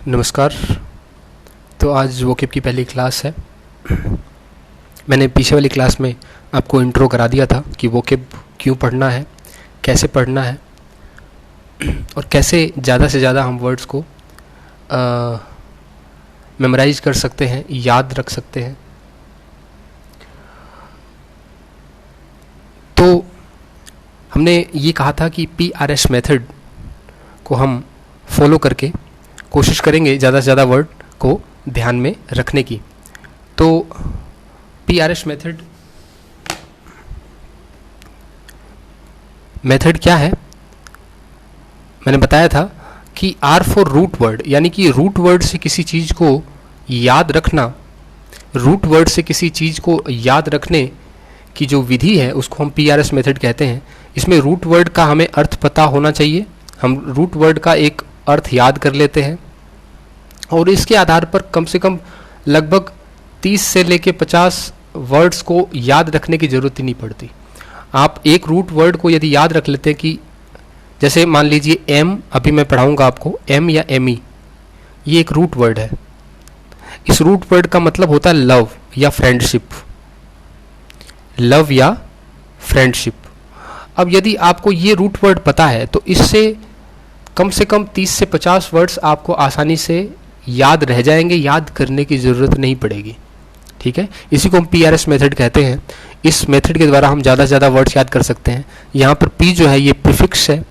नमस्कार। तो आज वोकेब की पहली क्लास है। मैंने पीछे वाली क्लास में आपको इंट्रो करा दिया था कि वोकेब क्यों पढ़ना है, कैसे पढ़ना है और कैसे ज़्यादा से ज़्यादा हम वर्ड्स को मेमोराइज कर सकते हैं, याद रख सकते हैं। तो हमने ये कहा था कि PRS मेथड को हम फॉलो करके कोशिश करेंगे ज़्यादा से ज़्यादा वर्ड को ध्यान में रखने की। तो PRS मेथड क्या है? मैंने बताया था कि R फॉर रूट वर्ड, यानी कि रूट वर्ड से किसी चीज़ को याद रखना, रूट वर्ड से किसी चीज़ को याद रखने की जो विधि है उसको हम PRS मेथड कहते हैं। इसमें रूट वर्ड का हमें अर्थ पता होना चाहिए। हम रूट वर्ड का एक अर्थ याद कर लेते हैं और इसके आधार पर कम से कम लगभग 30 से लेके 50 वर्ड्स को याद रखने की ज़रूरत ही नहीं पड़ती। आप एक रूट वर्ड को यदि याद रख लेते हैं कि जैसे मान लीजिए एम, अभी मैं पढ़ाऊंगा आपको, एम या एमी, ये एक रूट वर्ड है। इस रूट वर्ड का मतलब होता है लव या फ्रेंडशिप, लव या फ्रेंडशिप। अब यदि आपको ये रूट वर्ड पता है तो इससे कम से कम 30 से 50 वर्ड्स आपको आसानी से याद रह जाएंगे, याद करने की ज़रूरत नहीं पड़ेगी। ठीक है, इसी को हम PRS मेथड कहते हैं। इस मेथड के द्वारा हम ज़्यादा से ज़्यादा वर्ड्स याद कर सकते हैं। यहाँ पर P जो है ये प्रीफिक्स है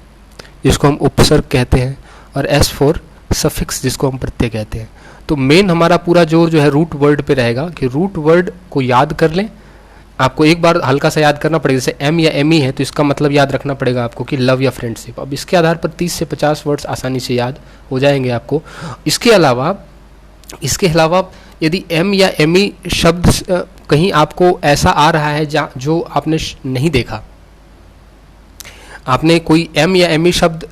जिसको हम उपसर्ग कहते हैं, और S फॉर सफिक्स जिसको हम प्रत्यय कहते हैं। तो मेन हमारा पूरा जोर जो है रूट वर्ड पे रहेगा कि रूट वर्ड को याद कर लें। आपको एक बार हल्का सा याद करना पड़ेगा, जैसे एम या एमी है तो इसका मतलब याद रखना पड़ेगा आपको कि लव या फ्रेंडशिप। अब इसके आधार पर 30 से 50 वर्ड्स आसानी से याद हो जाएंगे आपको। इसके अलावा यदि एम या एमी शब्द कहीं आपको ऐसा आ रहा है जो आपने नहीं देखा, आपने कोई एम या एमी शब्द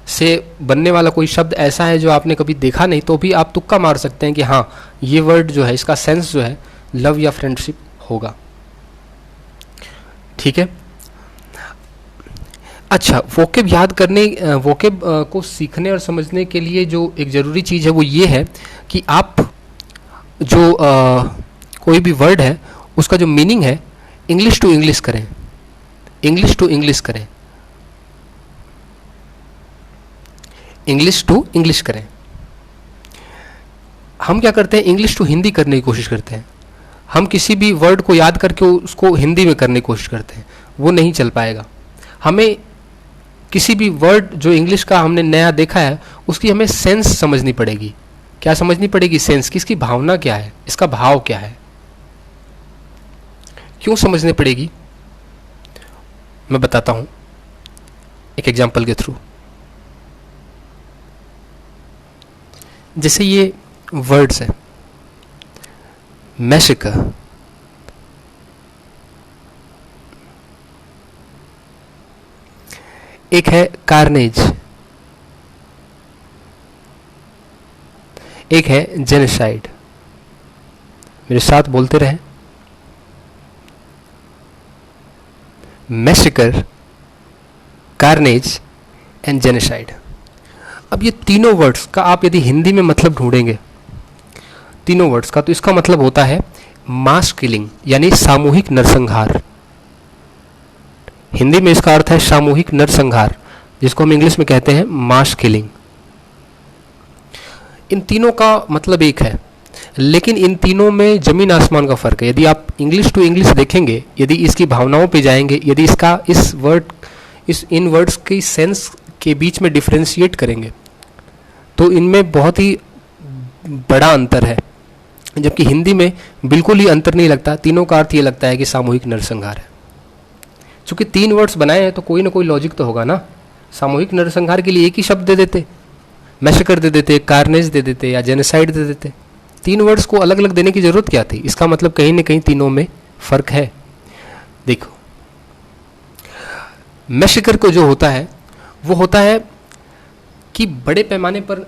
से बनने वाला कोई शब्द ऐसा है जो आपने कभी देखा नहीं, तो भी आप तुक्का मार सकते हैं कि हाँ ये वर्ड जो है, इसका सेंस जो है लव या फ्रेंडशिप होगा। ठीक है। अच्छा, वोकेब याद करने, वोकेब को सीखने और समझने के लिए जो एक ज़रूरी चीज़ है वो ये है कि आप जो कोई भी वर्ड है उसका जो मीनिंग है इंग्लिश टू इंग्लिश करें, इंग्लिश टू इंग्लिश करें, इंग्लिश टू इंग्लिश करें। हम क्या करते हैं, इंग्लिश टू हिंदी करने की कोशिश करते हैं। हम किसी भी वर्ड को याद करके उसको हिंदी में करने की कोशिश करते हैं, वो नहीं चल पाएगा। हमें किसी भी वर्ड जो इंग्लिश का हमने नया देखा है उसकी हमें सेंस समझनी पड़ेगी। क्या समझनी पड़ेगी? सेंस, कि इसकी भावना क्या है, इसका भाव क्या है। क्यों समझनी पड़ेगी? मैं बताता हूं एक एग्जाम्पल के थ्रू। जैसे ये वर्ड्स है मैसेकर, एक है कार्नेज, एक है जेनोसाइड। मेरे साथ बोलते रहे, मैसेकर, कार्नेज एंड जेनोसाइड। अब ये तीनों वर्ड्स का आप यदि हिंदी में मतलब ढूंढेंगे, तीनों वर्ड्स का, तो इसका मतलब होता है मास किलिंग, यानी सामूहिक नरसंहार। हिंदी में इसका अर्थ है सामूहिक नरसंहार, जिसको हम इंग्लिश में कहते हैं मास किलिंग। इन तीनों का मतलब एक है, लेकिन इन तीनों में जमीन आसमान का फर्क है। यदि आप इंग्लिश टू इंग्लिश देखेंगे, यदि इसकी भावनाओं पे जाएंगे, यदि इसका इन वर्ड्स की सेंस के बीच में डिफरेंशिएट करेंगे, तो इनमें बहुत ही बड़ा अंतर है। जबकि हिंदी में बिल्कुल ही अंतर नहीं लगता, तीनों का अर्थ ये लगता है कि सामूहिक नरसंहार है। चूंकि 3 वर्ड्स बनाए हैं तो कोई ना कोई लॉजिक तो होगा ना। सामूहिक नरसंहार के लिए एक ही शब्द दे देते, मैसेकर दे देते, कार्नेज दे देते या जेनोसाइड दे देते। 3 वर्ड्स को अलग अलग देने की जरूरत क्या थी? इसका मतलब कहीं ना कहीं तीनों में फर्क है। देखो, मैसेकर को जो होता है वो होता है कि बड़े पैमाने पर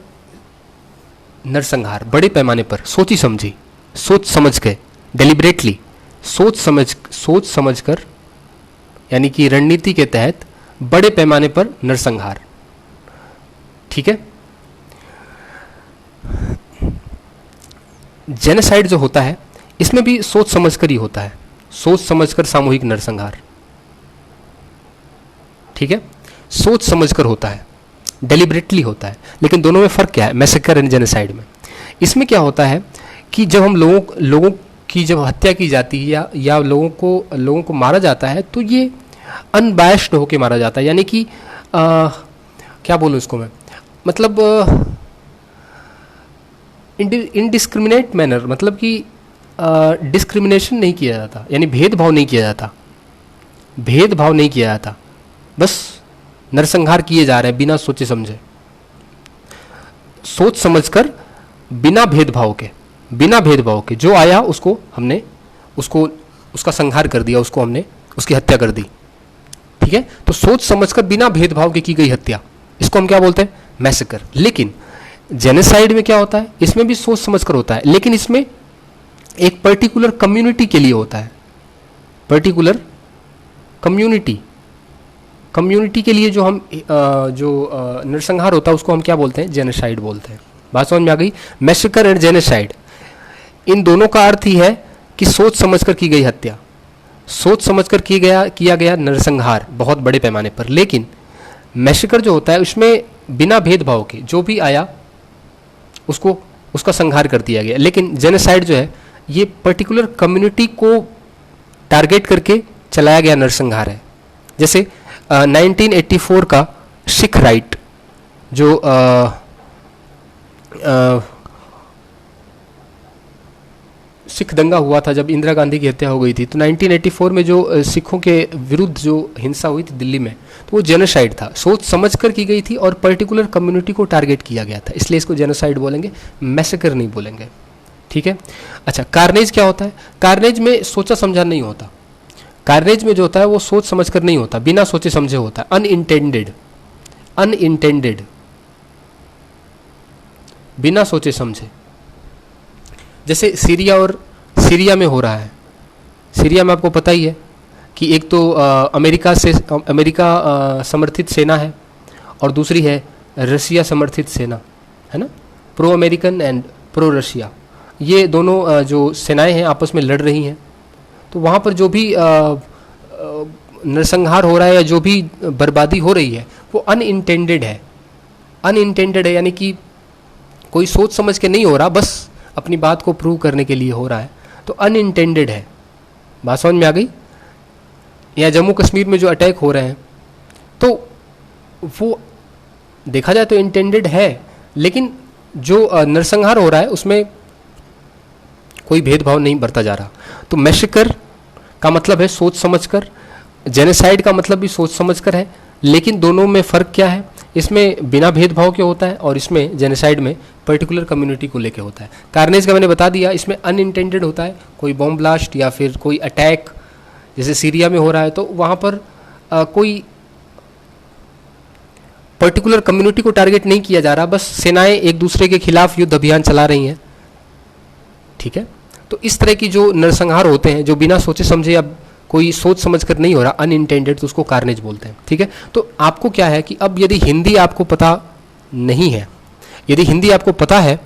नरसंहार, बड़े पैमाने पर, सोची समझी, सोच समझ के, डेलिबरेटली, सोच समझ कर, यानी कि रणनीति के तहत बड़े पैमाने पर नरसंहार। ठीक है। जेनोसाइड जो होता है इसमें भी सोच समझकर ही होता है, सोच समझकर सामूहिक नरसंहार, ठीक है, सोच समझकर होता है, डेलिबरेटली होता है। लेकिन दोनों में फ़र्क क्या है मैसेकर एंड जेनोसाइड में? इसमें क्या होता है कि जब हम लोगों की जब हत्या की जाती है या लोगों को मारा जाता है तो ये अनबायस्ड होके मारा जाता है, यानी कि क्या बोलूँ इसको मैं, मतलब इनडिस्क्रिमिनेट मैनर, मतलब कि डिस्क्रिमिनेशन नहीं किया जाता, यानी भेदभाव नहीं किया जाता, भेदभाव नहीं किया जाता, बस नरसंहार किए जा रहे हैं बिना सोचे समझे, सोच समझकर, बिना भेदभाव के जो आया उसको हमने उसका संहार कर दिया, उसको हमने उसकी हत्या कर दी, ठीक है। तो सोच समझकर बिना भेदभाव के की गई हत्या, इसको हम क्या बोलते हैं? मैसेकर। लेकिन जेनोसाइड में क्या होता है, इसमें भी सोच समझकर होता है, लेकिन इसमें एक पर्टिकुलर कम्युनिटी के लिए होता है, पर्टिकुलर कम्युनिटी के लिए जो नरसंहार होता है उसको हम क्या बोलते हैं? जेनोसाइड बोलते हैं। बात समझ में आ गई? मैसेकर एंड जेनोसाइड, इन दोनों का अर्थ ही है कि सोच समझकर की गई हत्या, सोच समझकर किया गया नरसंहार बहुत बड़े पैमाने पर। लेकिन मैसेकर जो होता है उसमें बिना भेदभाव के जो भी आया उसका संहार कर दिया गया। लेकिन जेनोसाइड जो है ये पर्टिकुलर कम्युनिटी को टारगेट करके चलाया गया नरसंहार है। जैसे 1984 का सिख राइट जो सिख दंगा हुआ था, जब इंदिरा गांधी की हत्या हो गई थी, तो 1984 में जो सिखों के विरुद्ध जो हिंसा हुई थी दिल्ली में, तो वो जेनोसाइड था, सोच समझकर की गई थी और पर्टिकुलर कम्युनिटी को टारगेट किया गया था, इसलिए इसको जेनोसाइड बोलेंगे, मैसेकर नहीं बोलेंगे, ठीक है। अच्छा, कार्नेज क्या होता है? कार्नेज में सोचा समझा नहीं होता, कार्नेज में जो होता है वो सोच समझकर नहीं होता, बिना सोचे समझे होता है, अनइंटेंडेड, बिना सोचे समझे। जैसे सीरिया में हो रहा है, सीरिया में आपको पता ही है कि एक तो अमेरिका समर्थित सेना है और दूसरी है रशिया समर्थित सेना, है ना, pro American and pro Russia, ये दोनों जो सेनाएं हैं आपस में लड़ रही हैं। तो वहाँ पर जो भी नरसंहार हो रहा है या जो भी बर्बादी हो रही है वो अनइंटेंडेड है, यानी कि कोई सोच समझ के नहीं हो रहा, बस अपनी बात को प्रूव करने के लिए हो रहा है, तो अनइंटेंडेड है। बात समझ में आ गई? या जम्मू कश्मीर में जो अटैक हो रहे हैं तो वो देखा जाए तो इंटेंडेड है, लेकिन जो नरसंहार हो रहा है उसमें कोई भेदभाव नहीं बरता जा रहा। तो मैसेकर का मतलब है सोच समझकर, जेनोसाइड का मतलब भी सोच समझकर है, लेकिन दोनों में फ़र्क क्या है? इसमें बिना भेदभाव के होता है और इसमें जेनोसाइड में पर्टिकुलर कम्युनिटी को लेके होता है। कार्नेज का मैंने बता दिया, इसमें अनइंटेंडेड होता है, कोई बॉम्ब ब्लास्ट या फिर कोई अटैक जैसे सीरिया में हो रहा है तो वहाँ पर कोई पर्टिकुलर कम्युनिटी को टारगेट नहीं किया जा रहा, बस सेनाएं एक दूसरे के खिलाफ युद्ध अभियान चला रही हैं, ठीक है। तो इस तरह की जो नरसंहार होते हैं जो बिना सोचे समझे या कोई सोच समझ कर नहीं हो रहा, अनइंटेंडेड, तो उसको कार्नेज बोलते हैं, ठीक है। तो आपको क्या है कि अब यदि हिंदी आपको पता नहीं है, यदि हिंदी आपको पता है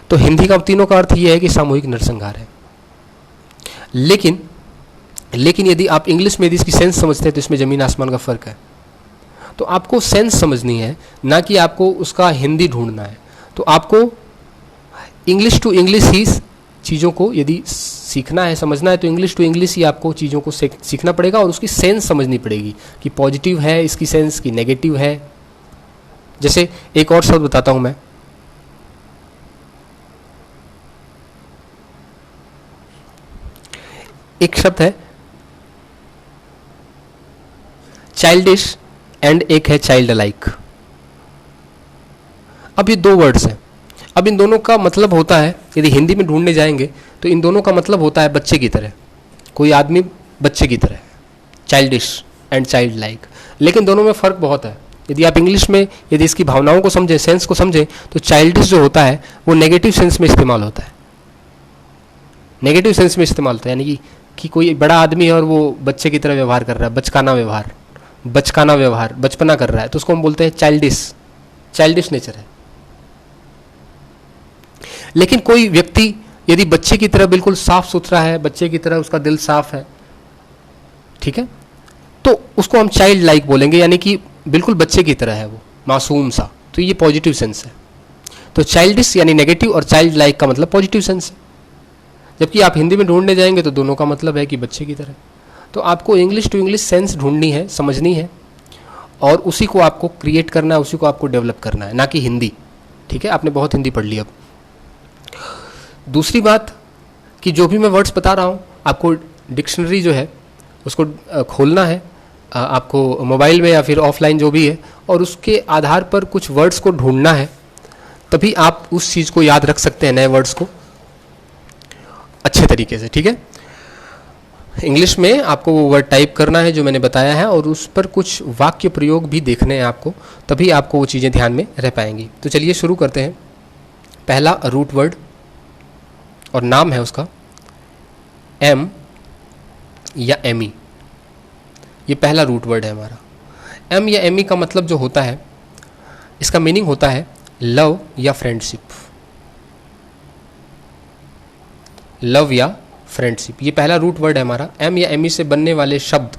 तो हिंदी का तीनों का अर्थ ये है कि सामूहिक नरसंहार है। लेकिन यदि आप इंग्लिश में यदि इसकी सेंस समझते हैं तो इसमें ज़मीन आसमान का फ़र्क है। तो आपको सेंस समझनी है, ना कि आपको उसका हिंदी ढूंढना है। तो आपको इंग्लिश टू इंग्लिश ही चीज़ों को यदि सीखना है, समझना है, तो इंग्लिश टू इंग्लिश ही आपको चीज़ों को सीखना पड़ेगा और उसकी सेंस समझनी पड़ेगी कि पॉजिटिव है इसकी सेंस कि नेगेटिव है। जैसे एक और शब्द बताता हूँ मैं, एक शब्द है चाइल्डिश एंड एक है चाइल्ड अलाइक। अब ये दो वर्ड्स हैं। अब इन दोनों का मतलब होता है, यदि हिंदी में ढूंढने जाएंगे तो इन दोनों का मतलब होता है बच्चे की तरह, कोई आदमी बच्चे की तरह, चाइल्डिश एंड चाइल्ड लाइक। लेकिन दोनों में फ़र्क बहुत है। यदि आप इंग्लिश में यदि इसकी भावनाओं को समझें, सेंस को समझें, तो चाइल्डिश जो होता है वो नेगेटिव सेंस में इस्तेमाल होता है, नेगेटिव सेंस में इस्तेमाल होता है, यानी कि कोई बड़ा आदमी है और वो बच्चे की तरह व्यवहार कर रहा है, बचकाना व्यवहार, बचपना कर रहा है, तो उसको हम बोलते हैं चाइल्डिश नेचर है। लेकिन कोई व्यक्ति यदि बच्चे की तरह बिल्कुल साफ सुथरा है, बच्चे की तरह उसका दिल साफ है, ठीक है, तो उसको हम चाइल्ड लाइक बोलेंगे, यानी कि बिल्कुल बच्चे की तरह है वो, मासूम सा, तो ये पॉजिटिव सेंस है। तो चाइल्डिश यानी नेगेटिव और चाइल्ड लाइक का मतलब पॉजिटिव सेंस है। जबकि आप हिंदी में ढूंढने जाएंगे तो दोनों का मतलब है कि बच्चे की तरह। तो आपको इंग्लिश टू इंग्लिश सेंस ढूंढनी है, समझनी है, और उसी को आपको क्रिएट करना है, उसी को आपको डेवलप करना है, ना कि हिंदी। ठीक है, आपने बहुत हिंदी पढ़ ली। अब दूसरी बात कि जो भी मैं वर्ड्स बता रहा हूँ, आपको डिक्शनरी जो है उसको खोलना है, आपको मोबाइल में या फिर ऑफलाइन जो भी है, और उसके आधार पर कुछ वर्ड्स को ढूंढना है, तभी आप उस चीज़ को याद रख सकते हैं, नए वर्ड्स को अच्छे तरीके से। ठीक है, इंग्लिश में आपको वो वर्ड टाइप करना है जो मैंने बताया है, और उस पर कुछ वाक्य प्रयोग भी देखने हैं आपको, तभी आपको वो चीज़ें ध्यान में रह पाएंगी। तो चलिए शुरू करते हैं। पहला रूट वर्ड और नाम है उसका एम या एमी। ये पहला रूट वर्ड है हमारा। एम या एमी का मतलब जो होता है, इसका मीनिंग होता है लव या फ्रेंडशिप। लव या फ्रेंडशिप, ये पहला रूट वर्ड है हमारा। एम या एमी से बनने वाले शब्द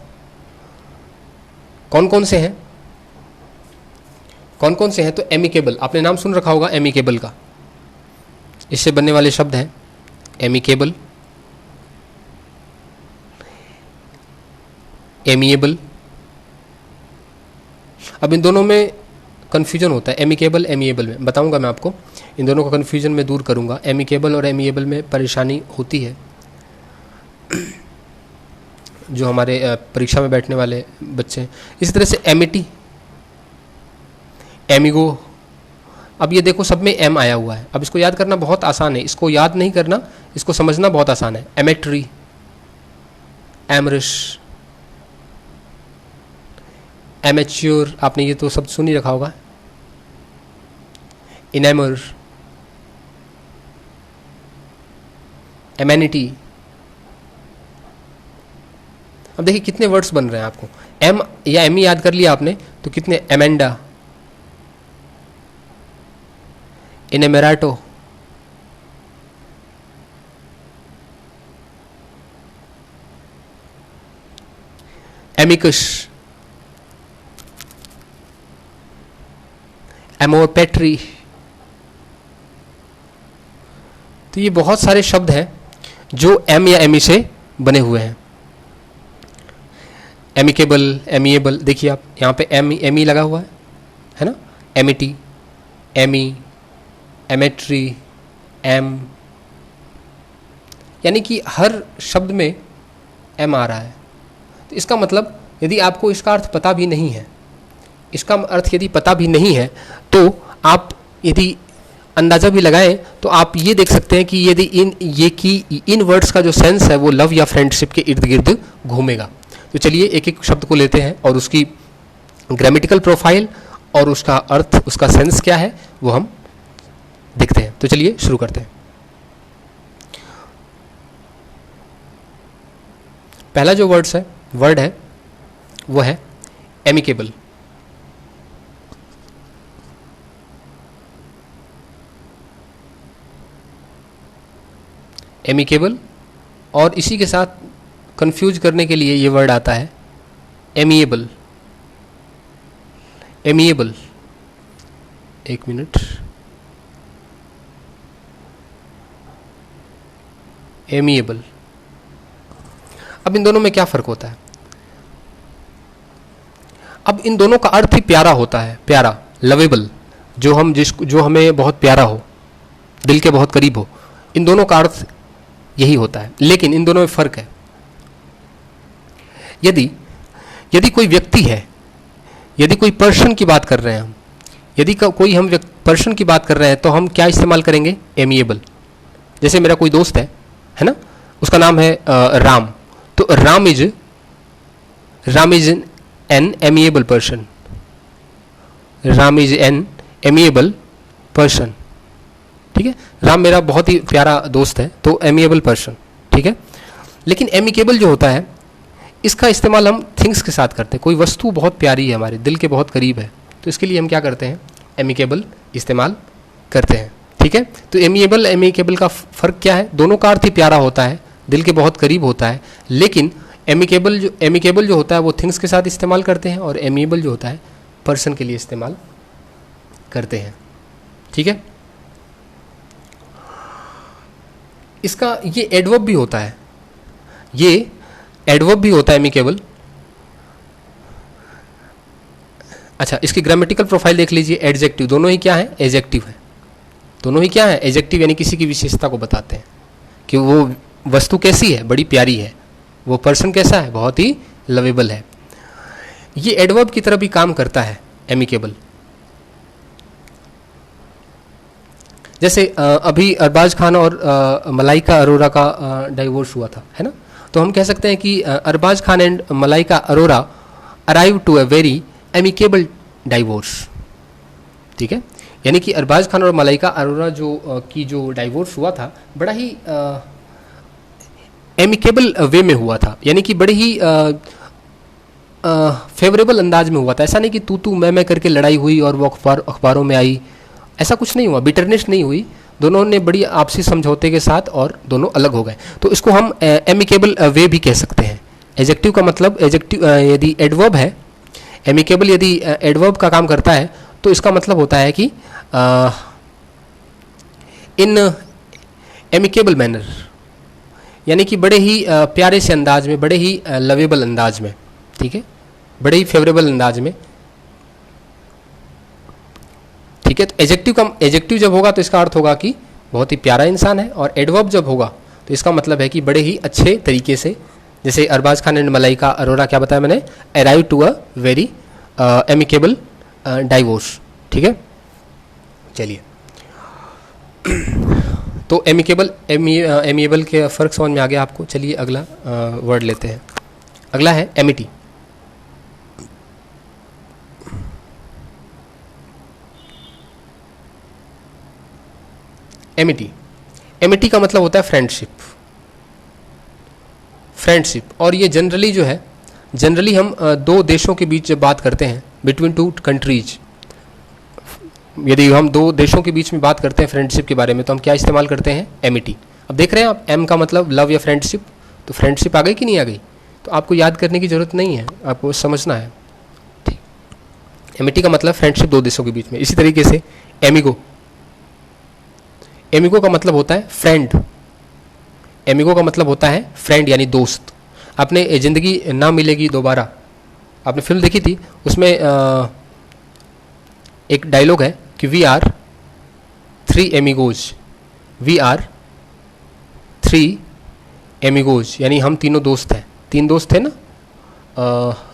कौन कौन से हैं? कौन कौन से हैं? तो एमिकेबल, आपने नाम सुन रखा होगा एमिकेबल का। इससे बनने वाले शब्द हैं एमिकेबल, एमिएबल। अब इन दोनों में कन्फ्यूजन होता है, एमिकेबल एमिएबल में बताऊंगा मैं आपको, इन दोनों का कन्फ्यूजन मैं दूर करूंगा। एमिकेबल और एमिएबल में परेशानी होती है, जो हमारे परीक्षा में बैठने वाले बच्चे हैं। इसी तरह से एमिटी, एमिगो। अब ये देखो सब में एम आया हुआ है। अब इसको याद करना बहुत आसान है, इसको याद नहीं करना, इसको समझना बहुत आसान है। एमेट्री, एमरिश, एमेच्योर, आपने ये तो शब्द सुन ही रखा होगा। इनेमर, एमेनिटी। अब देखिए कितने वर्ड्स बन रहे हैं आपको। एम या एम याद कर लिया आपने तो कितने, एमेंडा, इनेमेराटो, एमिकस, एमोपेट्री। तो ये बहुत सारे शब्द हैं जो एम या एमी से बने हुए हैं। एमिकेबल, एमिएबल, देखिए आप यहाँ पे एमी लगा हुआ है ना, एमिटी, एमी, एमेट्री, एम, यानी कि हर शब्द में एम आ रहा है। तो इसका मतलब यदि आपको इसका अर्थ पता भी नहीं है, इसका अर्थ यदि पता भी नहीं है, तो आप यदि अंदाज़ा भी लगाएं तो आप ये देख सकते हैं कि यदि इन वर्ड्स का जो सेंस है वो लव या फ्रेंडशिप के इर्द गिर्द घूमेगा। तो चलिए एक एक शब्द को लेते हैं और उसकी ग्रामेटिकल प्रोफाइल और उसका अर्थ, उसका सेंस क्या है वो हम देखते हैं। तो चलिए शुरू करते हैं। पहला जो वर्ड है वो है एमिकेबल। एमिकेबल, और इसी के साथ कंफ्यूज करने के लिए ये वर्ड आता है एमिएबल। एमिएबल, एक मिनट, एमिएबल। अब इन दोनों में क्या फर्क होता है? अब इन दोनों का अर्थ ही प्यारा होता है, प्यारा, लवेबल, जो हमें बहुत प्यारा हो, दिल के बहुत करीब हो। इन दोनों का अर्थ यही होता है, लेकिन इन दोनों में फर्क है। यदि कोई व्यक्ति है, यदि कोई पर्सन की बात कर रहे हैं हम, यदि कोई हम पर्सन की बात कर रहे हैं तो हम क्या इस्तेमाल करेंगे? एमिएबल। जैसे मेरा कोई दोस्त है ना, उसका नाम है राम, तो Ram is an amiable person. Ram is an amiable person, ठीक है। राम मेरा बहुत ही प्यारा दोस्त है, तो एमिएबल पर्सन, ठीक है। लेकिन एमिकेबल जो होता है, इसका इस्तेमाल हम थिंग्स के साथ करते हैं। कोई वस्तु बहुत प्यारी है, हमारे दिल के बहुत करीब है, तो इसके लिए हम क्या करते हैं? एमिकेबल इस्तेमाल करते हैं, ठीक है। तो एमिएबल एमिकेबल का फर्क क्या है? दोनों का अर्थ ही प्यारा होता है, दिल के बहुत करीब होता है, लेकिन एमिकेबल जो होता है वो थिंग्स के साथ इस्तेमाल करते हैं, और एमिएबल जो होता है पर्सन के लिए इस्तेमाल करते हैं। ठीक है। इसका ये एडवर्ब भी होता है, ये एडवर्ब भी होता है एमिकेबल। अच्छा, इसकी ग्रामेटिकल प्रोफाइल देख लीजिए। एडजेक्टिव दोनों ही क्या है? एडजेक्टिव है। दोनों ही क्या है? एडजेक्टिव, यानी किसी की विशेषता को बताते हैं कि वो वस्तु कैसी है, बड़ी प्यारी है, वो पर्सन कैसा है, बहुत ही लवेबल है। ये एडवर्ब की तरह भी काम करता है एमिकेबल। जैसे अभी अरबाज खान और मलाइका अरोरा का डाइवोर्स हुआ था, है ना। तो हम कह सकते हैं कि Arbaaz Khan and Malaika Arora arrive to a very amicable divorce. ठीक है। यानी कि अरबाज खान और मलाइका अरोरा जो डाइवोर्स हुआ था, बड़ा ही एमिकेबल वे में हुआ था, यानी कि बड़े ही फेवरेबल अंदाज में हुआ था। ऐसा नहीं कि तू मैं करके लड़ाई हुई और वो अखबारों में आई, ऐसा कुछ नहीं हुआ, बिटरनेस नहीं हुई। दोनों ने बड़ी आपसी समझौते के साथ और दोनों अलग हो गए। तो इसको हम एमिकेबल वे भी कह सकते हैं। एडजेक्टिव का मतलब, एडजेक्टिव यदि एडवर्ब है, एमिकेबल यदि एडवर्ब का काम करता है, तो इसका मतलब होता है कि इन एमिकेबल मैनर, यानी कि बड़े ही प्यारे से अंदाज में, बड़े ही लवेबल अंदाज में। ठीक है, बड़े ही फेवरेबल अंदाज में। ठीक है। तो एडजेक्टिव जब होगा तो इसका अर्थ होगा कि बहुत ही प्यारा इंसान है, और एडवर्ब जब होगा तो इसका मतलब है कि बड़े ही अच्छे तरीके से, जैसे अरबाज खान एंड मलाइका अरोरा, क्या बताया मैंने, arrive to a very amicable divorce. ठीक है। चलिए, तो एमिकेबल एमिएबल के फ़र्क समझ में आ गया आपको। चलिए अगला वर्ड लेते हैं। अगला है एमिटी। एमिटी का मतलब होता है फ्रेंडशिप। और ये जनरली जो है, जनरली हम दो देशों के बीच जब बात करते हैं, बिटवीन टू कंट्रीज, यदि हम दो देशों के बीच में बात करते हैं फ्रेंडशिप के बारे में, तो हम क्या इस्तेमाल करते हैं? एमिटी। अब देख रहे हैं आप, एम का मतलब लव या फ्रेंडशिप, तो फ्रेंडशिप आ गई कि नहीं आ गई? तो आपको याद करने की जरूरत नहीं है, आपको समझना है। ठीक, एमिटी का मतलब फ्रेंडशिप दो देशों के बीच में। इसी तरीके से एमिगो का मतलब होता है फ्रेंड। एमिगो का मतलब होता है फ्रेंड, यानी दोस्त। आपने जिंदगी ना मिलेगी दोबारा, आपने फिल्म देखी थी, उसमें एक डायलॉग है कि वी आर 3 एमिगोज, वी आर 3 एमिगोज, यानी हम तीनों दोस्त हैं। 3 दोस्त थे ना,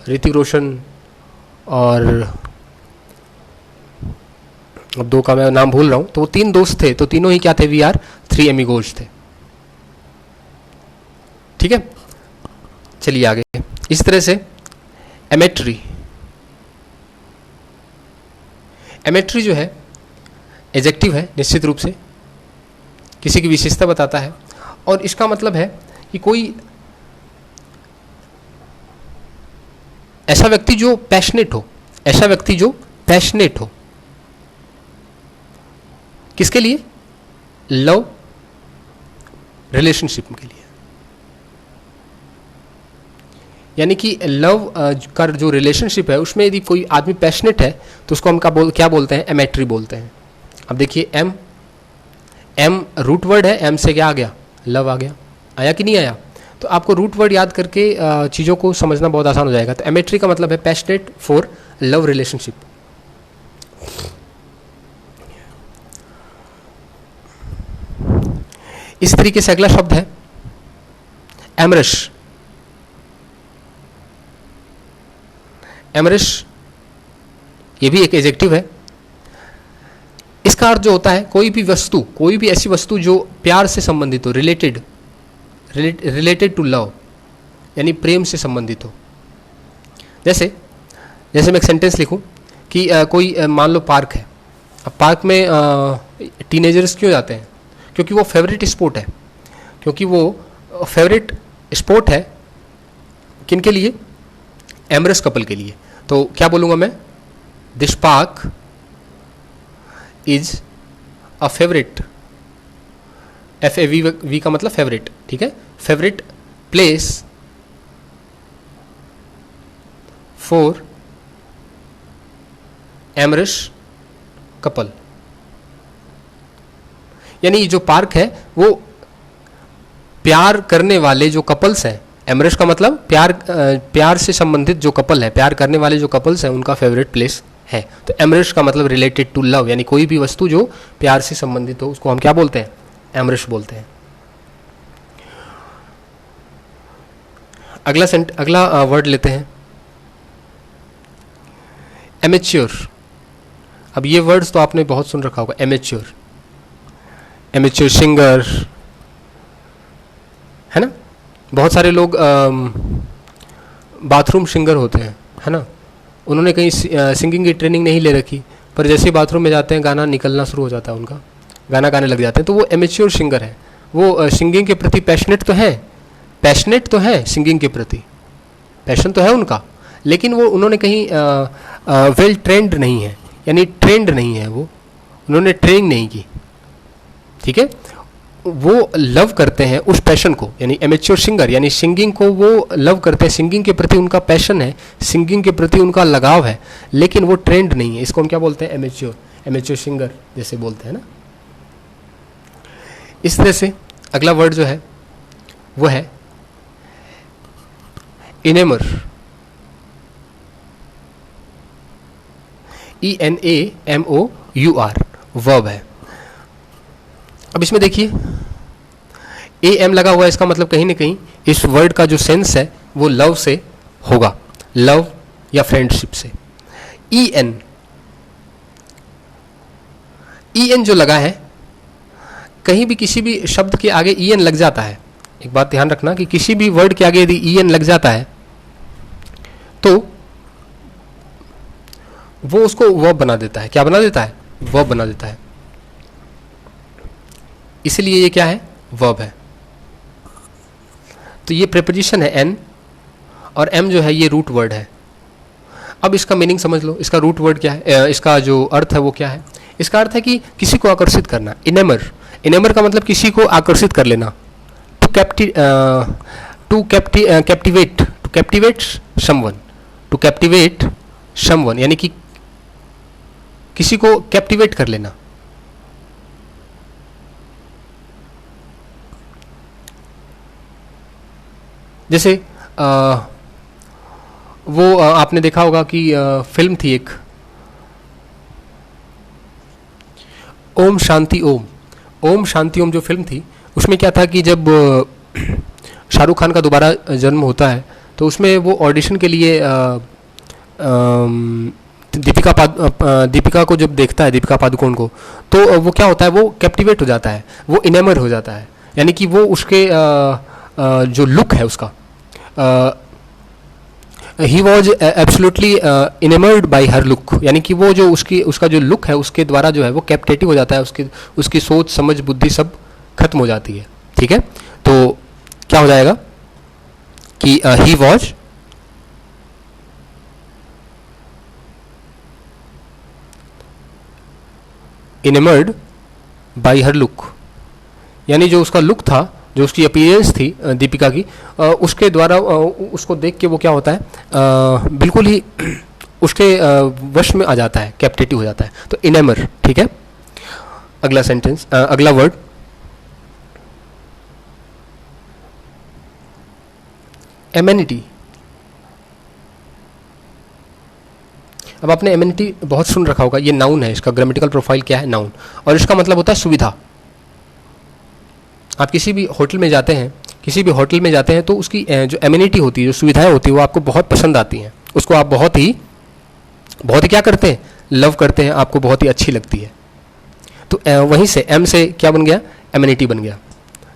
ऋतिक रोशन और अब 2 का मैं नाम भूल रहा हूँ। तो वो 3 दोस्त थे, तो तीनों ही क्या थे? वी आर 3 एमिगोज थे। ठीक है। चलिए आगे। इस तरह से एमेट्री जो है एडजेक्टिव है, निश्चित रूप से किसी की विशेषता बताता है, और इसका मतलब है कि कोई ऐसा व्यक्ति जो पैशनेट हो, किसके लिए? लव रिलेशनशिप के लिए। यानी कि लव का जो रिलेशनशिप है, उसमें यदि कोई आदमी पैशनेट है, तो उसको हम क्या बोलते हैं? एमेट्री बोलते हैं। अब देखिए, एम रूट वर्ड है, एम से क्या आ गया? लव आ गया। आया कि नहीं आया? तो आपको रूट वर्ड याद करके चीज़ों को समझना बहुत आसान हो जाएगा। तो एमेट्री का मतलब है पैशनेट फॉर लव रिलेशनशिप। इस तरीके से अगला शब्द है एमरश। ये भी एक एडजेक्टिव है। इसका अर्थ जो होता है, कोई भी ऐसी वस्तु जो प्यार से संबंधित हो, रिलेटेड टू लव, यानी प्रेम से संबंधित हो। जैसे मैं एक सेंटेंस लिखूं कि कोई मान लो पार्क है। अब पार्क में टीनेजर्स क्यों जाते हैं? क्योंकि वो फेवरेट स्पोर्ट है। किनके लिए? एमरस कपल के लिए। तो क्या बोलूँगा मैं? This park is a favourite, FAV का मतलब फेवरेट, ठीक है, favourite place for amorous couple, यानी जो पार्क है वो प्यार करने वाले जो कपल्स हैं, एमरस का मतलब प्यार से संबंधित जो कपल है, प्यार करने वाले जो कपल्स हैं उनका फेवरेट प्लेस है। तो एमरस का मतलब रिलेटेड टू लव, यानी कोई भी वस्तु जो प्यार से संबंधित हो उसको हम क्या बोलते हैं, एमरस बोलते हैं। अगला वर्ड लेते हैं एमेच्योर। अब ये वर्ड्स तो आपने बहुत सुन रखा होगा, एमेच्योर, एमेच्योर सिंगर, है ना। बहुत सारे लोग बाथरूम सिंगर होते हैं, है ना, उन्होंने कहीं सिंगिंग की ट्रेनिंग नहीं ले रखी, पर जैसे ही बाथरूम में जाते हैं गाना निकलना शुरू हो जाता है उनका, गाना गाने लग जाते हैं, तो वो एमेच्योर सिंगर है। वो सिंगिंग के प्रति पैशनेट तो है सिंगिंग के प्रति, पैशन तो है उनका, लेकिन वो उन्होंने कहीं वेल ट्रेंड नहीं है, यानी ट्रेंड नहीं है, वो उन्होंने ट्रेनिंग नहीं की, ठीक है। वो लव करते हैं उस पैशन को, यानी एमेच्योर सिंगर यानी सिंगिंग को वो लव करते हैं, सिंगिंग के प्रति उनका पैशन है, सिंगिंग के प्रति उनका लगाव है, लेकिन वो ट्रेंड नहीं है। इसको हम क्या बोलते हैं, एमेच्योर सिंगर जैसे बोलते हैं ना। इस तरह से अगला वर्ड जो है वो है इनेमर, ENAMOUR, वर्ब है। अब इसमें देखिए AM लगा हुआ है, इसका मतलब कहीं ना कहीं इस वर्ड का जो सेंस है वो लव से होगा, लव या फ्रेंडशिप से। EN जो लगा है, कहीं भी किसी भी शब्द के आगे EN लग जाता है, एक बात ध्यान रखना कि किसी भी वर्ड के आगे यदि EN लग जाता है तो वो उसको वर्ब बना देता है। क्या बना देता है, वर्ब बना देता है। इसलिए ये क्या है, वर्ब है। तो ये प्रीपोजिशन है N, और M जो है ये रूट वर्ड है। अब इसका मीनिंग समझ लो, इसका रूट वर्ड क्या है, इसका जो अर्थ है वो क्या है। इसका अर्थ है कि किसी को आकर्षित करना। इनेमर का मतलब किसी को आकर्षित कर लेना। टू कैप्टिवेट समवन, यानी कि किसी को कैप्टिवेट कर लेना। जैसे वो आपने देखा होगा कि फिल्म थी एक, ओम शांति ओम जो फिल्म थी, उसमें क्या था कि जब शाहरुख खान का दोबारा जन्म होता है तो उसमें वो ऑडिशन के लिए दीपिका को जब देखता है, दीपिका पादुकोण को, तो वो क्या होता है, वो कैप्टिवेट हो जाता है, वो इनेमर हो जाता है। यानी कि वो उसके जो लुक है उसका, he was absolutely enamoured by her look, यानी कि वो जो उसका जो लुक है उसके द्वारा जो है वो कैप्टिवेटिव हो जाता है, उसकी सोच समझ बुद्धि सब खत्म हो जाती है। ठीक है, तो क्या हो जाएगा कि he was enamoured by her look, यानी जो उसका लुक था, जो उसकी अपीयरेंस थी दीपिका की, उसके द्वारा उसको देख के वो क्या होता है, बिल्कुल ही उसके वश में आ जाता है, कैप्टिवेटिव हो जाता है। तो इनेमर। ठीक है, अगला सेंटेंस, अगला वर्ड एमेनिटी। अब आपने एमेनिटी बहुत सुन रखा होगा, ये नाउन है, इसका ग्रामेटिकल प्रोफाइल क्या है, नाउन, और इसका मतलब होता है सुविधा। आप किसी भी होटल में जाते हैं, तो उसकी जो एमेनिटी होती है, जो सुविधाएं होती है, वो आपको बहुत पसंद आती हैं, उसको आप बहुत ही क्या करते हैं, लव करते हैं, आपको बहुत ही अच्छी लगती है। तो वहीं से एम से क्या बन गया, एमेनिटी बन गया।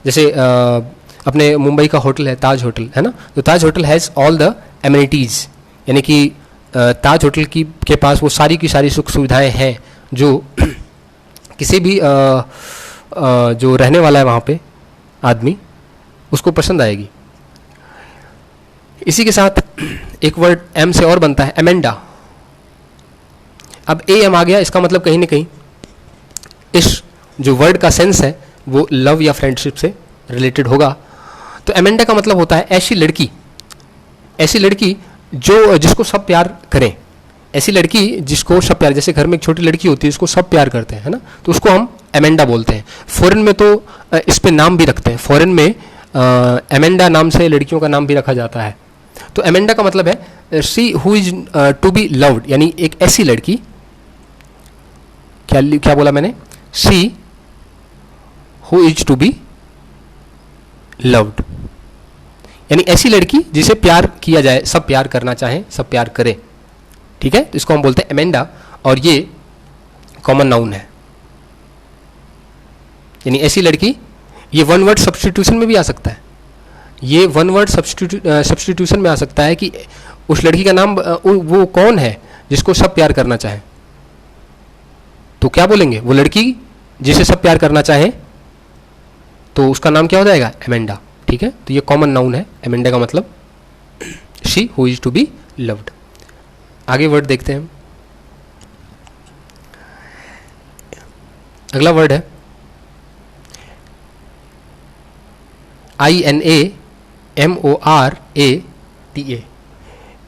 जैसे अपने मुंबई का होटल है, ताज होटल, है ना, तो Taj hotel has all the amenities, यानी कि ताज होटल के पास वो सारी की सारी सुख सुविधाएं हैं जो किसी भी जो रहने वाला है वहाँ पे आदमी, उसको पसंद आएगी। इसी के साथ एक वर्ड एम से और बनता है, एमेंडा। अब ए एम आ गया, इसका मतलब कहीं ना कहीं इस जो वर्ड का सेंस है वो लव या फ्रेंडशिप से रिलेटेड होगा। तो एमेंडा का मतलब होता है ऐसी लड़की जो जिसको सब प्यार करें, ऐसी लड़की जिसको सब प्यार, जैसे घर में एक छोटी लड़की होती है उसको सब प्यार करते हैं, है ना, तो उसको हम एमेंडा बोलते हैं। फॉरेन में तो इस पे नाम भी रखते हैं, फॉरेन में एमेंडा नाम से लड़कियों का नाम भी रखा जाता है। तो एमेंडा का मतलब है she who is to be loved, यानी एक ऐसी लड़की, क्या बोला मैंने, she who is to be loved, यानी ऐसी लड़की जिसे प्यार किया जाए, सब प्यार करना चाहें, सब प्यार करें, ठीक है, तो इसको हम बोलते हैं एमेंडा, और ये कॉमन नाउन है। यानी ऐसी लड़की, ये वन वर्ड सब्स्टिट्यूशन में भी आ सकता है, ये वन वर्ड सब्स्टिट्यूशन में आ सकता है कि उस लड़की का नाम वो कौन है जिसको सब प्यार करना चाहे, तो क्या बोलेंगे, वो लड़की जिसे सब प्यार करना चाहे, तो उसका नाम क्या हो जाएगा, एमेंडा, ठीक है। तो ये कॉमन नाउन है एमेंडा का मतलब she who is to be loved. आगे वर्ड देखते हैं हम। अगला वर्ड है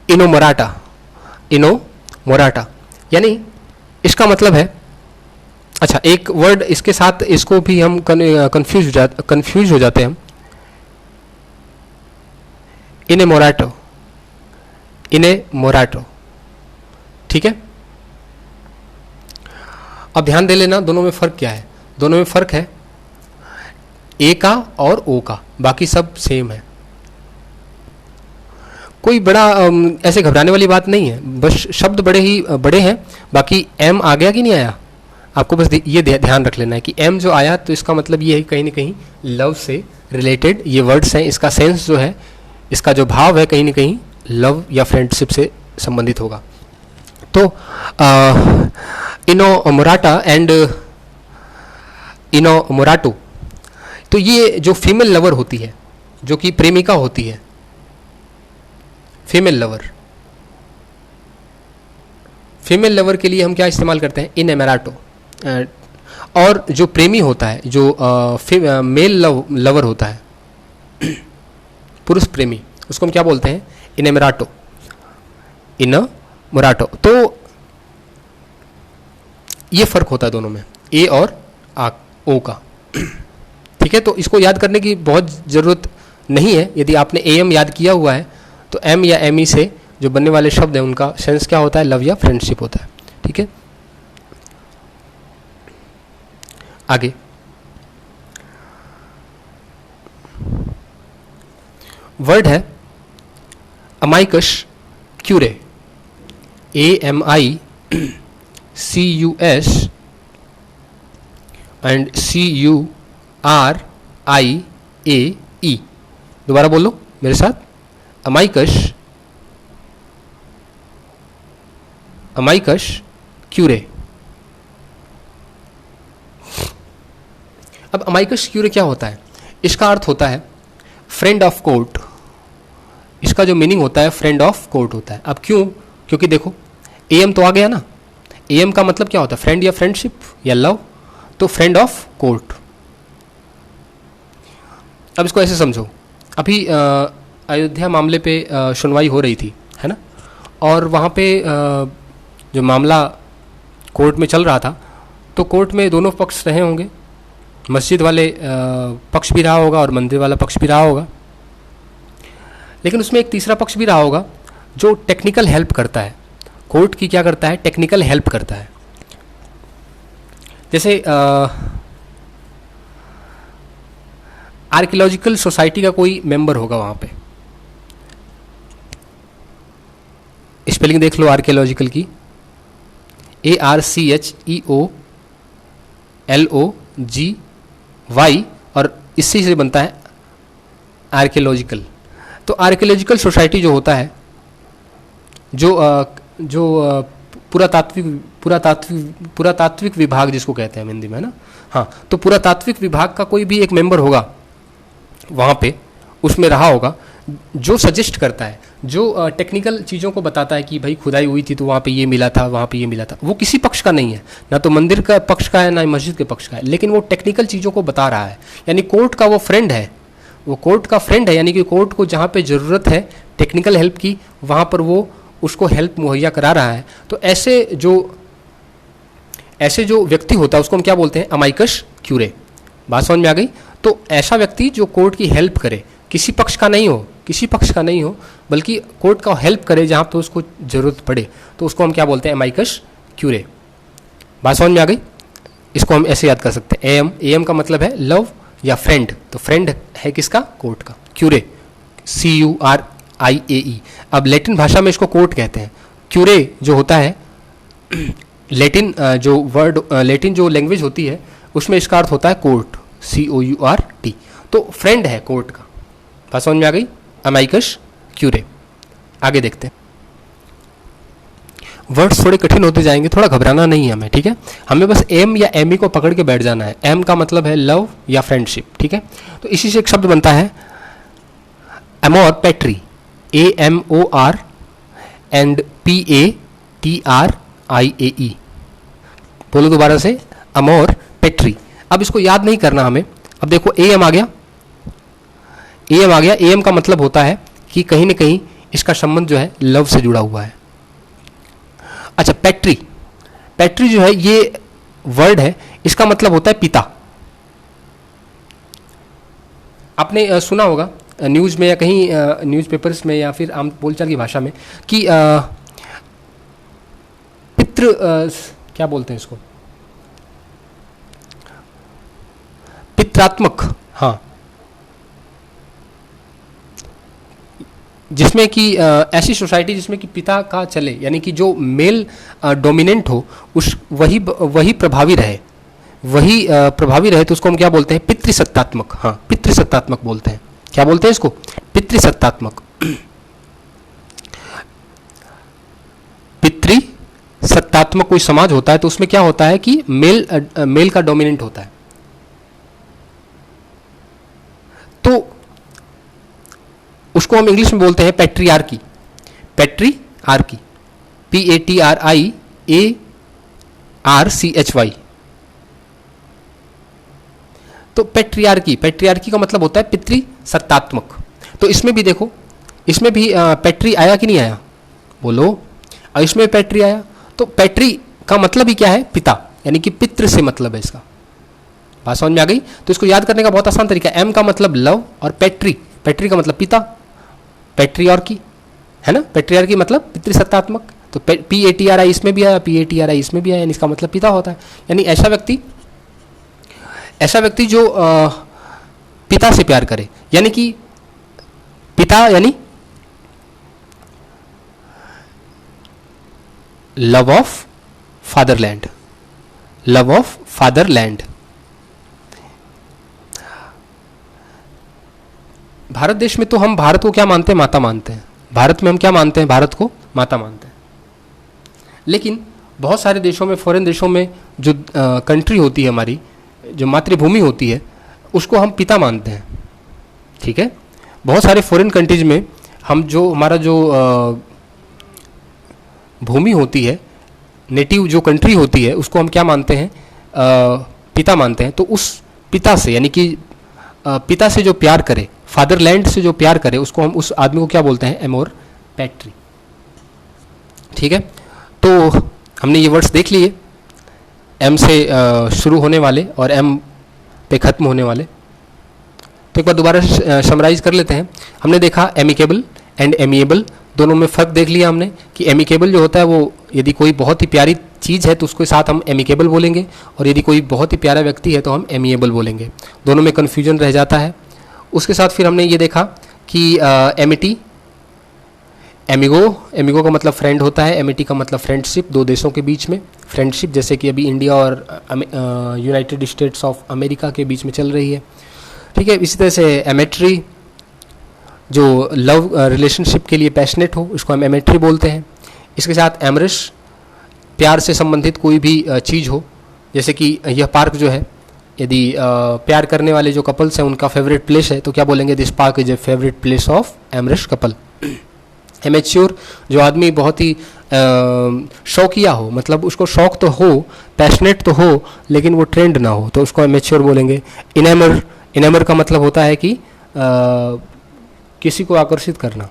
INAMORATA, इनोमोराटा, यानी इसका मतलब है, अच्छा एक वर्ड इसके साथ, इसको भी हम कंफ्यूज हो जाते हैं हम, इनेमोराटो, ठीक है। अब ध्यान दे लेना दोनों में फर्क क्या है, दोनों में फर्क है ए का और ओ का, बाकी सब सेम है, कोई बड़ा ऐसे घबराने वाली बात नहीं है, बस शब्द बड़े हैं, बाकी एम आ गया कि नहीं आया, आपको बस ये ध्यान रख लेना है कि एम जो आया तो इसका मतलब ये है कहीं ना कहीं लव से रिलेटेड ये वर्ड्स हैं, इसका सेंस जो है, इसका जो भाव है कहीं ना कहीं लव या फ्रेंडशिप से संबंधित होगा। तो इनोमोराटा एंड इनोमोराटो, तो ये जो फीमेल लवर होती है, जो कि प्रेमिका होती है, फीमेल लवर के लिए हम क्या इस्तेमाल करते हैं, इनेमोराटो। और जो प्रेमी होता है, जो मेल लवर होता है, पुरुष प्रेमी, उसको हम क्या बोलते हैं, इनेमोराटो। तो ये फर्क होता है दोनों में, ए और ओ का, ठीक है। तो इसको याद करने की बहुत ज़रूरत नहीं है, यदि आपने एम याद किया हुआ है तो एम या एम ई से जो बनने वाले शब्द हैं उनका सेंस क्या होता है, लव या फ्रेंडशिप होता है, ठीक है। आगे वर्ड है अमाइकस क्यूरे, AMICUS एंड CURIAE, दोबारा बोलो मेरे साथ, अमाइकस क्यूरे। अब अमाइकस क्यूरे क्या होता है, इसका अर्थ होता है फ्रेंड ऑफ कोर्ट, इसका जो मीनिंग होता है फ्रेंड ऑफ कोर्ट होता है। अब क्यों, क्योंकि देखो एम तो आ गया ना, एम का मतलब क्या होता है, फ्रेंड या फ्रेंडशिप या लव, तो फ्रेंड ऑफ कोर्ट। अब इसको ऐसे समझो, अभी अयोध्या मामले पे सुनवाई हो रही थी, है ना, और वहाँ पे जो मामला कोर्ट में चल रहा था, तो कोर्ट में दोनों पक्ष रहे होंगे, मस्जिद वाले पक्ष भी रहा होगा और मंदिर वाला पक्ष भी रहा होगा, लेकिन उसमें एक तीसरा पक्ष भी रहा होगा जो टेक्निकल हेल्प करता है, कोर्ट की क्या करता है, टेक्निकल हेल्प करता है। जैसे आर्कियोलॉजिकल सोसाइटी का कोई मेंबर होगा वहाँ पे, स्पेलिंग देख लो आर्कियोलॉजिकल की, ARCHEOLOGY, और इसी से बनता है आर्कियोलॉजिकल। तो आर्कियोलॉजिकल सोसाइटी जो होता है, जो पुरातात्विक विभाग जिसको कहते हैं हिंदी में, है ना, हाँ, तो पुरातात्विक विभाग का कोई भी एक मेंबर होगा वहाँ पे, उसमें रहा होगा, जो सजेस्ट करता है, जो टेक्निकल चीज़ों को बताता है कि भाई खुदाई हुई थी तो वहाँ पे ये मिला था, वहाँ पे ये मिला था, वो किसी पक्ष का नहीं है, ना तो मंदिर का पक्ष का है ना मस्जिद के पक्ष का है, लेकिन वो टेक्निकल चीज़ों को बता रहा है। यानी कोर्ट का वो फ्रेंड है, वो कोर्ट का फ्रेंड है, यानी कि कोर्ट को जहाँ पे ज़रूरत है टेक्निकल हेल्प की, वहाँ पर वो उसको हेल्प मुहैया करा रहा है। तो ऐसे जो व्यक्ति होता है उसको हम क्या बोलते हैं? अमाइकस क्यूरे। बात समझ में आ गई? तो ऐसा व्यक्ति जो कोर्ट की हेल्प करे, किसी पक्ष का नहीं हो, बल्कि कोर्ट का हेल्प करे जहाँ पे उसको ज़रूरत पड़े, तो उसको हम क्या बोलते हैं? अमाइकस क्यूरे। बात समझ में आ गई? इसको हम ऐसे याद कर सकते हैं, एम का मतलब है लव या फ्रेंड, तो फ्रेंड है किसका? कोर्ट का। क्यूरे CURIAE। अब लैटिन भाषा में इसको कोर्ट कहते हैं। क्यूरे जो होता है लैटिन लैटिन जो लैंग्वेज होती है उसमें इसका अर्थ होता है कोर्ट, COURT। तो फ्रेंड है कोर्ट का। बात समझ में आ गई? अमाइकस क्यूरे। आगे देखते हैं। वर्ड्स थोड़े कठिन होते जाएंगे, थोड़ा घबराना नहीं है हमें, ठीक है? हमें बस एम या एमी को पकड़ के बैठ जाना है। एम का मतलब है लव या फ्रेंडशिप, ठीक है? तो इसी से एक शब्द बनता है अमोर पैट्री, AMOR एंड PATRIAE। बोलो दोबारा से, अमोर पैट्री। अब इसको याद नहीं करना हमें। अब देखो AM आ गया, AM का मतलब होता है कि कहीं ना कहीं इसका संबंध जो है लव से जुड़ा हुआ है। अच्छा, पैट्री जो है ये वर्ड है, इसका मतलब होता है पिता। आपने सुना होगा न्यूज़ में या कहीं न्यूज़पेपर्स में या फिर आम बोलचाल की भाषा में कि पितृ क्या बोलते हैं इसको? पित्रात्मक, हाँ, जिसमें कि ऐसी सोसाइटी जिसमें कि पिता का चले, यानी कि जो मेल डोमिनेंट हो वही प्रभावी रहे, तो उसको हम क्या बोलते हैं? पितृसत्तात्मक। हाँ, पितृसत्तात्मक बोलते हैं। क्या बोलते हैं इसको? पितृसत्तात्मक। पितृसत्तात्मक कोई समाज होता है तो उसमें क्या होता है कि मेल का डोमिनेंट होता है। तो उसको हम इंग्लिश में बोलते हैं पैट्रियार्की। PATRIARCHY। तो पैट्रियार्की का मतलब होता है पितृसत्तात्मक। तो इसमें भी देखो, इसमें भी पैट्री आया कि नहीं आया? बोलो। और इसमें पैट्री आया, तो पैट्री का मतलब ही क्या है? पिता, यानी कि पितृ से मतलब है इसका। बात समझ में आ गई? तो इसको याद करने का बहुत आसान तरीका है, एम का मतलब लव और पैट्री का मतलब पिता, पैट्रियार्की है ना? पैट्रियार्की मतलब पितृसत्तात्मक। तो PATRI इसमें भी आया, PATRI इसमें भी आया, यानी इसका मतलब पिता होता है। यानी ऐसा व्यक्ति जो पिता से प्यार करे, यानी कि पिता यानी लव ऑफ फादरलैंड। भारत देश में तो हम भारत को क्या मानते हैं? माता मानते हैं। भारत में हम क्या मानते हैं? भारत को माता मानते हैं। लेकिन बहुत सारे देशों में, फॉरेन देशों में जो कंट्री होती है हमारी, जो मातृभूमि होती है, उसको हम पिता मानते हैं, ठीक है? बहुत सारे फॉरेन कंट्रीज में हम हमारा जो भूमि होती है, नेटिव जो कंट्री होती है, उसको हम क्या मानते हैं? पिता मानते हैं। तो उस पिता से, यानी कि पिता से जो प्यार करे, फादरलैंड से जो प्यार करे, उसको हम, उस आदमी को क्या बोलते हैं? अमोर पैट्री, ठीक है? तो हमने ये वर्ड्स देख लिए, एम से शुरू होने वाले और एम पे ख़त्म होने वाले। तो एक बार दोबारा समराइज कर लेते हैं। हमने देखा एमिकेबल एंड एमिएबल, दोनों में फ़र्क देख लिया हमने कि एमिकेबल जो होता है वो यदि कोई बहुत ही प्यारी चीज़ है तो उसके साथ हम एमिकेबल बोलेंगे, और यदि कोई बहुत ही प्यारा व्यक्ति है तो हम एमिएबल बोलेंगे। दोनों में कन्फ्यूजन रह जाता है। उसके साथ फिर हमने ये देखा कि एमिटी, एमिगो का मतलब फ्रेंड होता है, एमिटी का मतलब फ्रेंडशिप, दो देशों के बीच में फ्रेंडशिप, जैसे कि अभी इंडिया और यूनाइटेड स्टेट्स ऑफ अमेरिका के बीच में चल रही है, ठीक है? इसी तरह से एमेट्री, जो लव रिलेशनशिप के लिए पैशनेट हो, उसको हम एमेट्री बोलते हैं। इसके साथ एमरिश, प्यार से संबंधित कोई भी चीज़ हो, जैसे कि यह पार्क जो है यदि प्यार करने वाले जो कपल्स हैं उनका फेवरेट प्लेस है तो क्या बोलेंगे, this park is a favourite place of amorous couple. Amateur, जो आदमी बहुत ही शौकिया हो, मतलब उसको शौक तो हो, पैशनेट तो हो, लेकिन वो ट्रेंड ना हो, तो उसको एमेच्योर बोलेंगे। इनेमर, इनेमर का मतलब होता है कि किसी को आकर्षित करना।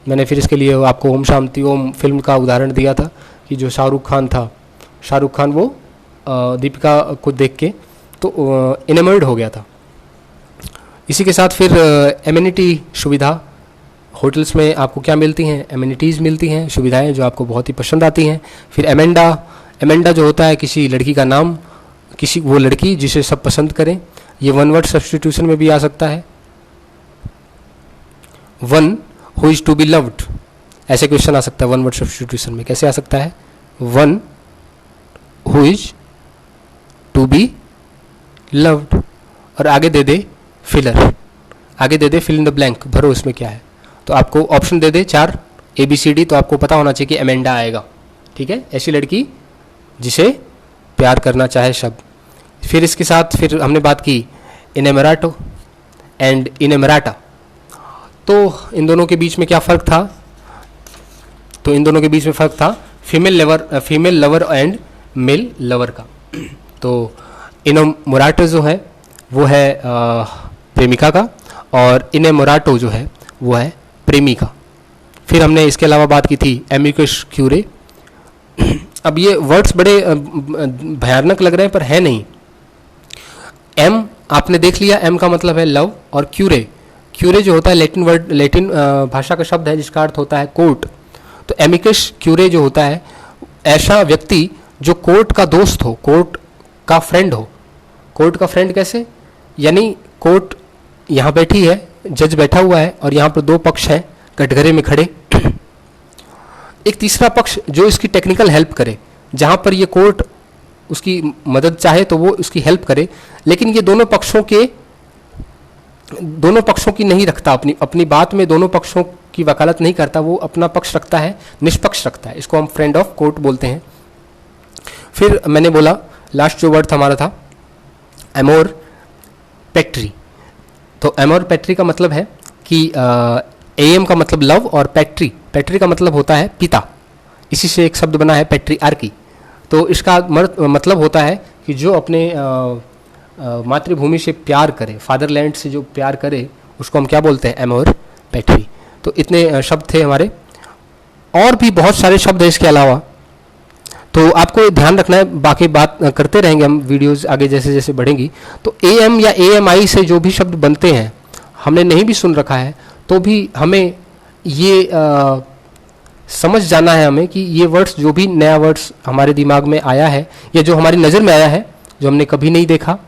मैंने फिर इसके लिए आपको ओम शांति ओम फिल्म का उदाहरण दिया था कि जो शाहरुख खान वो दीपिका को देख के तो इनेमर्ड हो गया था। इसी के साथ फिर एमिनिटी, सुविधा, होटल्स में आपको क्या मिलती हैं, एमिनिटीज़ मिलती हैं, सुविधाएं जो आपको बहुत ही पसंद आती हैं। फिर एमेंडा, एमेंडा जो होता है किसी लड़की का नाम, किसी वो लड़की जिसे सब पसंद करें। ये वन वर्ड सब्स्टिट्यूशन में भी आ सकता है। One who is to be loved, ऐसे क्वेश्चन आ सकता है वन वर्ड सब्स्टिट्यूशन में। कैसे आ सकता है, one who is to be loved, और आगे दे दे फिलर, आगे दे दे फिल इन द ब्लैंक, भरो इसमें क्या है। तो आपको ऑप्शन दे दे 4 ABCD, तो आपको पता होना चाहिए कि एमेंडा आएगा। ठीक है, ऐसी लड़की जिसे प्यार करना चाहे शब्द। फिर इसके साथ फिर हमने बात की इनेमराटो एंड इनेमराटा। तो इन दोनों के बीच में क्या फ़र्क था, तो इन दोनों के बीच में फ़र्क था female lover and male lover का। तो इनेमोराटो जो है वो है प्रेमिका का, और इनेमोराटो जो है वो है प्रेमी का। फिर हमने इसके अलावा बात की थी एमिकस क्यूरे। अब ये वर्ड्स बड़े भयानक लग रहे हैं पर है नहीं। एम आपने देख लिया, एम का मतलब है लव, और क्यूरे, क्यूरे जो होता है लैटिन भाषा का शब्द है जिसका अर्थ होता है कोर्ट। तो एमिकस क्यूरे जो होता है ऐसा व्यक्ति जो कोर्ट का दोस्त हो, कोर्ट का फ्रेंड हो। कोर्ट का फ्रेंड कैसे, यानी कोर्ट यहाँ बैठी है, जज बैठा हुआ है और यहाँ पर 2 पक्ष हैं कटघरे में खड़े। एक तीसरा पक्ष जो इसकी टेक्निकल हेल्प करे, जहाँ पर ये कोर्ट उसकी मदद चाहे तो वो उसकी हेल्प करे, लेकिन ये दोनों पक्षों की नहीं रखता, अपनी बात में दोनों पक्षों की वकालत नहीं करता, वो अपना पक्ष रखता है, निष्पक्ष रखता है। इसको हम फ्रेंड ऑफ कोर्ट बोलते हैं। फिर मैंने बोला लास्ट जो वर्ड हमारा था एमोर पैट्री। तो एमोर पैट्री का मतलब है कि एम का मतलब लव, और पैट्री का मतलब होता है पिता। इसी से एक शब्द बना है पैट्रियार्की। तो इसका मतलब होता है कि जो अपने मातृभूमि से प्यार करे, फादरलैंड से जो प्यार करे, उसको हम क्या बोलते हैं, एमोर पैट्री। तो इतने शब्द थे हमारे, और भी बहुत सारे शब्द हैं इसके अलावा। तो आपको ध्यान रखना है, बाकी बात करते रहेंगे हम वीडियोस आगे जैसे जैसे बढ़ेंगी। तो AM या AMI से जो भी शब्द बनते हैं, हमने नहीं भी सुन रखा है तो भी हमें ये समझ जाना है हमें कि ये वर्ड्स, जो भी नया वर्ड्स हमारे दिमाग में आया है या जो हमारी नज़र में आया है, जो हमने कभी नहीं देखा,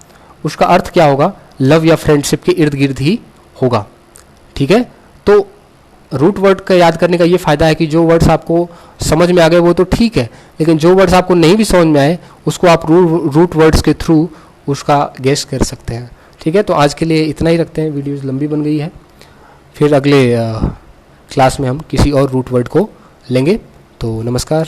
उसका अर्थ क्या होगा, लव या फ्रेंडशिप के इर्द गिर्द ही होगा। ठीक है, तो रूट वर्ड का याद करने का ये फ़ायदा है कि जो वर्ड्स आपको समझ में आ गए वो तो ठीक है, लेकिन जो वर्ड्स आपको नहीं भी समझ में आए उसको आप रूट वर्ड्स के थ्रू उसका गेस कर सकते हैं। ठीक है, तो आज के लिए इतना ही रखते हैं, वीडियोस लंबी बन गई है। फिर अगले क्लास में हम किसी और रूट वर्ड को लेंगे। तो नमस्कार।